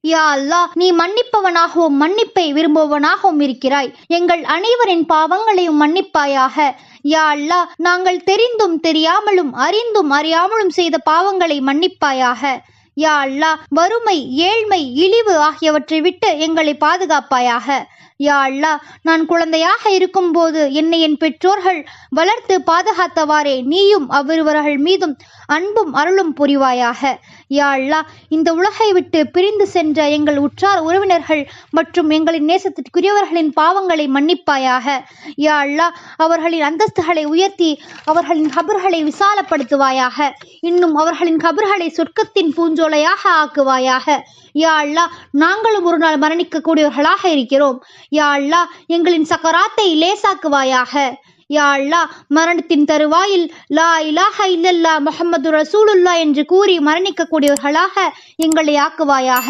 யா அல்லாஹ், நீ மன்னிப்பவனாகவும் மன்னிப்பை விரும்புவனாகவும் இருக்கிறாய். எங்கள் அனைவரின் பாவங்களையும் மன்னிப்பாயாக. யா அல்லாஹ், நாங்கள் தெரிந்தும் தெரியாமலும் அறிந்தும் அறியாமலும் செய்த பாவங்களை மன்னிப்பாயாக. யா அல்லாஹ், வறுமை, ஏழ்மை, இழிவு ஆகியவற்றை விட்டு எங்களை பாதுகாப்பாயாக. யா அல்லாஹ், நான் குழந்தையாக இருக்கும்போது என்னை என் பெற்றோர்கள் வளர்த்து பாதுகாத்தவாறே நீயும் அவ்விருவர்கள் மீதும் அன்பும் அருளும் புரிவாயாக. யா அல்லாஹ், இந்த உலகை விட்டு பிரிந்து சென்ற எங்கள் உற்றார் உறவினர்கள் மற்றும் எங்களின் நேசத்திற்குரியவர்களின் பாவங்களை மன்னிப்பாயாக. யா அல்லாஹ், அவர்களின் அந்தஸ்துகளை உயர்த்தி அவர்களின் கபர்களை விசாலப்படுத்துவாயாக. இன்னும் அவர்களின் கபர்களை சொர்க்கத்தின் பூஞ்சோலையாக ஆக்குவாயாக. யா அல்லாஹ், நாங்களும் ஒரு நாள் மரணிக்கக்கூடியவர்களாக இருக்கிறோம். யா அல்லாஹ், எங்களின் சக்கராத்தை லேசாக்குவாயாக. யா அல்லாஹ், மரணத்தின் தருவாயில் லா இலாஹ இல்லல்லாஹ் முஹம்மது ரசூலுல்லாஹ் என்று கூறி மரணிக்கக்கூடியவர்களாக எங்களை ஆக்குவாயாக.